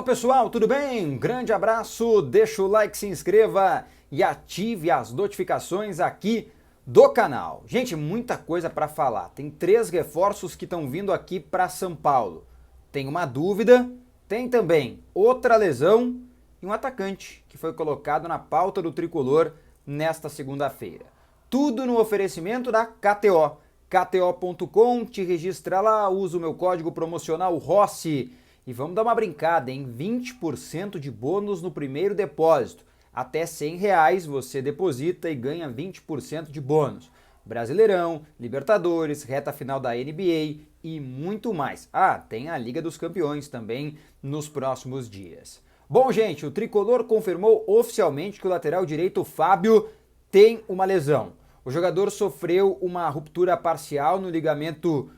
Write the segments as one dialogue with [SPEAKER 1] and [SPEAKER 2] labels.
[SPEAKER 1] Fala pessoal, tudo bem? Um grande abraço, deixa o like, se inscreva e ative as notificações aqui do canal. Gente, muita coisa para falar. Tem 3 reforços que estão vindo aqui para São Paulo. Tem uma dúvida, tem também outra lesão e um atacante que foi colocado na pauta do Tricolor nesta segunda-feira. Tudo no oferecimento da KTO. KTO.com, te registra lá, usa o meu código promocional Rossi. E vamos dar uma brincada, hein? 20% de bônus no primeiro depósito. Até R$100 você deposita e ganha 20% de bônus. Brasileirão, Libertadores, reta final da NBA e muito mais. Ah, tem a Liga dos Campeões também nos próximos dias. Bom, gente, o Tricolor confirmou oficialmente que o lateral direito Fábio tem uma lesão. O jogador sofreu uma ruptura parcial no ligamento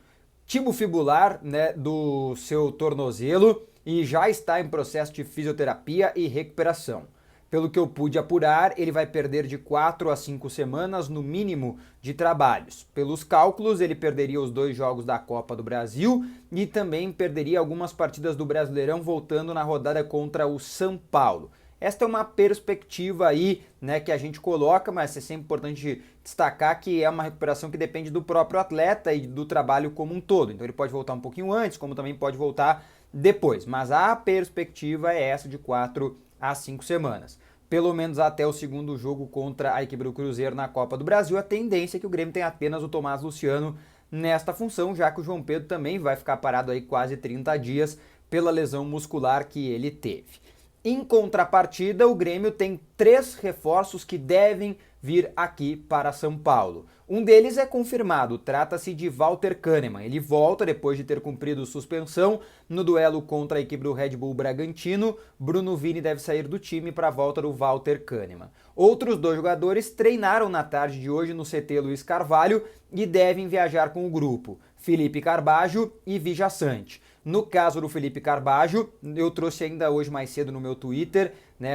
[SPEAKER 1] tibofibular, do seu tornozelo e já está em processo de fisioterapia e recuperação. Pelo que eu pude apurar, ele vai perder de 4 a 5 semanas no mínimo de trabalhos. Pelos cálculos, ele perderia os 2 jogos da Copa do Brasil e também perderia algumas partidas do Brasileirão voltando na rodada contra o São Paulo. Esta é uma perspectiva aí, que a gente coloca, mas é sempre importante destacar que é uma recuperação que depende do próprio atleta e do trabalho como um todo. Então ele pode voltar um pouquinho antes, como também pode voltar depois. Mas a perspectiva é essa de 4 a 5 semanas. Pelo menos até o segundo jogo contra a equipe do Cruzeiro na Copa do Brasil, a tendência é que o Grêmio tenha apenas o Thomaz Luciano nesta função, já que o João Pedro também vai ficar parado aí quase 30 dias pela lesão muscular que ele teve. Em contrapartida, o Grêmio tem 3 reforços que devem vir aqui para São Paulo. Um deles é confirmado, trata-se de Walter Kahneman. Ele volta depois de ter cumprido suspensão no duelo contra a equipe do Red Bull Bragantino. Bruno Vini deve sair do time para a volta do Walter Kahneman. Outros 2 jogadores treinaram na tarde de hoje no CT Luiz Carvalho e devem viajar com o grupo, Felipe Carbajo e Vijaçante. No caso do Felipe Carbajo, eu trouxe ainda hoje mais cedo no meu Twitter,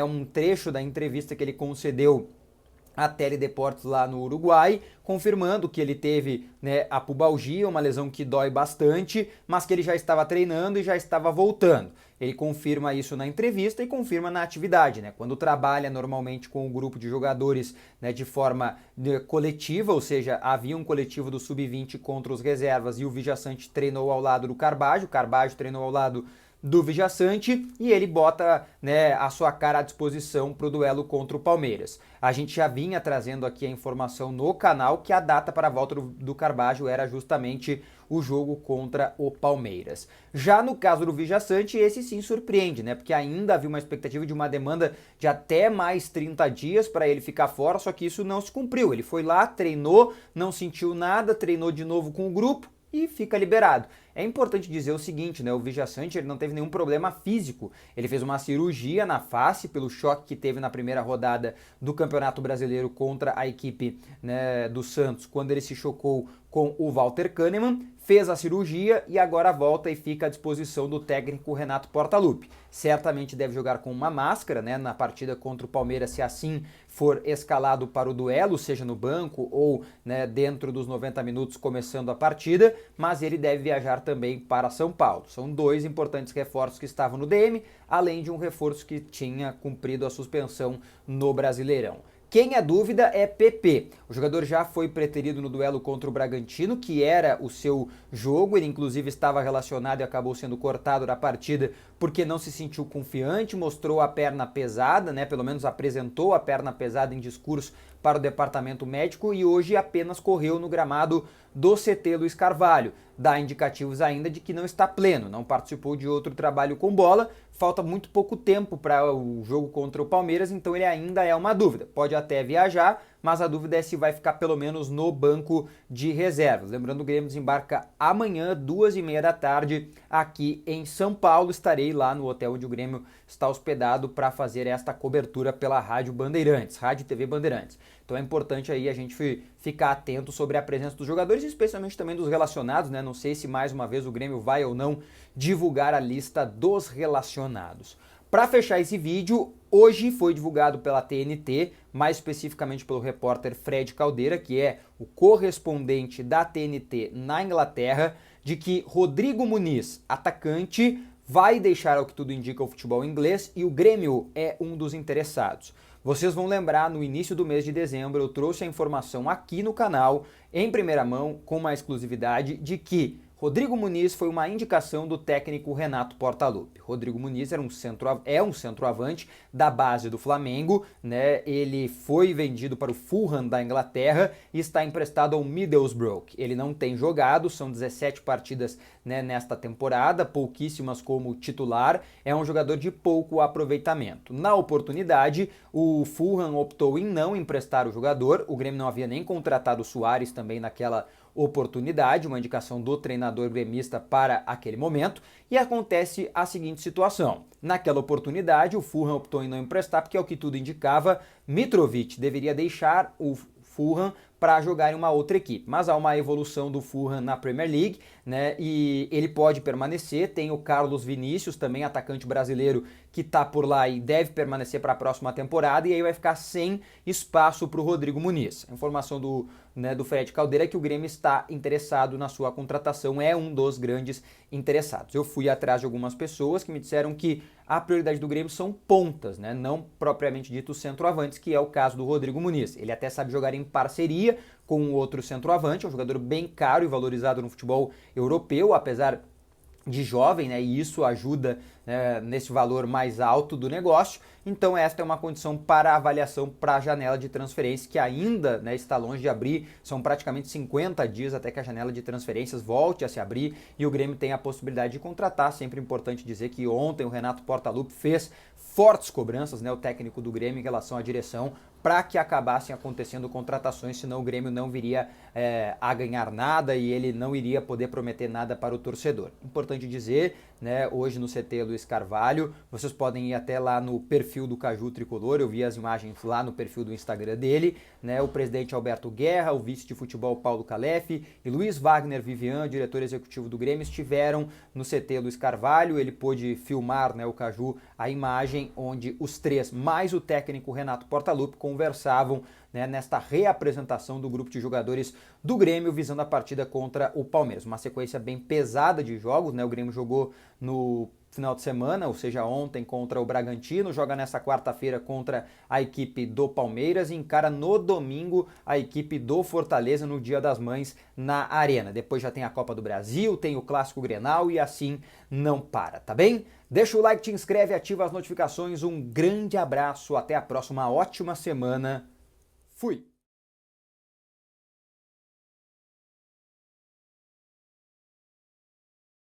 [SPEAKER 1] um trecho da entrevista que ele concedeu à Teledeportes lá no Uruguai, confirmando que ele teve a pubalgia, uma lesão que dói bastante, mas que ele já estava treinando e já estava voltando. Ele confirma isso na entrevista e confirma na atividade, quando trabalha normalmente com um grupo de jogadores de forma coletiva, ou seja, havia um coletivo do Sub-20 contra os reservas e o Vijaçante treinou ao lado do Carbajo, o Carbajo treinou ao lado do Vijaçante e ele bota a sua cara à disposição para o duelo contra o Palmeiras. A gente já vinha trazendo aqui a informação no canal que a data para a volta do Carbajo era justamente o jogo contra o Palmeiras. Já no caso do Vijaçante, esse sim surpreende, porque ainda havia uma expectativa de uma demanda de até mais 30 dias para ele ficar fora, só que isso não se cumpriu. Ele foi lá, treinou, não sentiu nada, treinou de novo com o grupo e fica liberado. É importante dizer o seguinte, o Vijaçante ele não teve nenhum problema físico. Ele fez uma cirurgia na face pelo choque que teve na primeira rodada do Campeonato Brasileiro contra a equipe do Santos, quando ele se chocou com o Walter Kahneman, fez a cirurgia e agora volta e fica à disposição do técnico Renato Portaluppi. Certamente deve jogar com uma máscara na partida contra o Palmeiras, se assim for escalado para o duelo, seja no banco ou dentro dos 90 minutos começando a partida, mas ele deve viajar também para São Paulo. São 2 importantes reforços que estavam no DM, além de um reforço que tinha cumprido a suspensão no Brasileirão. Quem é dúvida é PP. O jogador já foi preterido no duelo contra o Bragantino, que era o seu jogo. Ele inclusive estava relacionado e acabou sendo cortado da partida porque não se sentiu confiante, mostrou a perna pesada, pelo menos apresentou a perna pesada em discurso para o departamento médico e hoje apenas correu no gramado do CT Luiz Carvalho. Dá indicativos ainda de que não está pleno, não participou de outro trabalho com bola, falta muito pouco tempo para o jogo contra o Palmeiras, então ele ainda é uma dúvida. Pode até viajar, mas a dúvida é se vai ficar pelo menos no banco de reservas. Lembrando, o Grêmio desembarca amanhã, 2h30 da tarde, aqui em São Paulo. Estarei lá no hotel onde o Grêmio está hospedado para fazer esta cobertura pela Rádio Bandeirantes, Rádio e TV Bandeirantes. Então é importante aí a gente ficar atento sobre a presença dos jogadores, especialmente também dos relacionados, Não sei se mais uma vez o Grêmio vai ou não divulgar a lista dos relacionados. Para fechar esse vídeo, hoje foi divulgado pela TNT, mais especificamente pelo repórter Fred Caldeira, que é o correspondente da TNT na Inglaterra, de que Rodrigo Muniz, atacante, vai deixar, ao que tudo indica, o futebol inglês e o Grêmio é um dos interessados. Vocês vão lembrar, no início do mês de dezembro, eu trouxe a informação aqui no canal, em primeira mão, com uma exclusividade, de que Rodrigo Muniz foi uma indicação do técnico Renato Portaluppi. Rodrigo Muniz é um centroavante da base do Flamengo, né? Ele foi vendido para o Fulham da Inglaterra e está emprestado ao Middlesbrough. Ele não tem jogado, são 17 partidas, né, nesta temporada, pouquíssimas como titular, é um jogador de pouco aproveitamento. Na oportunidade, o Fulham optou em não emprestar o jogador, o Grêmio não havia nem contratado o Soares também naquela oportunidade, uma indicação do treinador gremista para aquele momento, e acontece a seguinte situação. Naquela oportunidade, o Fulham optou em não emprestar, porque, ao que tudo indicava, Mitrovic deveria deixar o Fulham para jogar em uma outra equipe. Mas há uma evolução do Fulham na Premier League, né? E ele pode permanecer. Tem o Carlos Vinícius, também atacante brasileiro, que está por lá e deve permanecer para a próxima temporada, e aí vai ficar sem espaço para o Rodrigo Muniz. A informação do Fred Caldeira é que o Grêmio está interessado na sua contratação, é um dos grandes interessados. Eu fui atrás de algumas pessoas que me disseram que a prioridade do Grêmio são pontas, né? Não propriamente dito centroavantes, que é o caso do Rodrigo Muniz. Ele até sabe jogar em parceria com um outro centroavante, é um jogador bem caro e valorizado no futebol europeu, apesar de jovem, né? E isso ajuda, né, nesse valor mais alto do negócio. Então esta é uma condição para avaliação para a janela de transferência, que ainda, né, está longe de abrir. São praticamente 50 dias até que a janela de transferências volte a se abrir e o Grêmio tem a possibilidade de contratar. Sempre importante dizer que ontem o Renato Portaluppi fez fortes cobranças, né, o técnico do Grêmio, em relação à direção, para que acabassem acontecendo contratações, senão o Grêmio não viria a ganhar nada e ele não iria poder prometer nada para o torcedor. Importante dizer, né, hoje no CT Luiz Carvalho, vocês podem ir até lá no perfil do Caju Tricolor, eu vi as imagens lá no perfil do Instagram dele, né, o presidente Alberto Guerra, o vice de futebol Paulo Calef e Luiz Wagner Vivian, diretor executivo do Grêmio, estiveram no CT Luiz Carvalho. Ele pôde filmar, né, o Caju, a imagem onde os três, mais o técnico Renato Portaluppi, conversavam, né, nesta reapresentação do grupo de jogadores do Grêmio visando a partida contra o Palmeiras. Uma sequência bem pesada de jogos, né? O Grêmio jogou no final de semana, ou seja, ontem contra o Bragantino, joga nesta quarta-feira contra a equipe do Palmeiras e encara no domingo a equipe do Fortaleza no Dia das Mães na Arena. Depois já tem a Copa do Brasil, tem o Clássico Grenal e assim não para, tá bem? Deixa o like, te inscreve, ativa as notificações. Um grande abraço, até a próxima, ótima semana. Fui!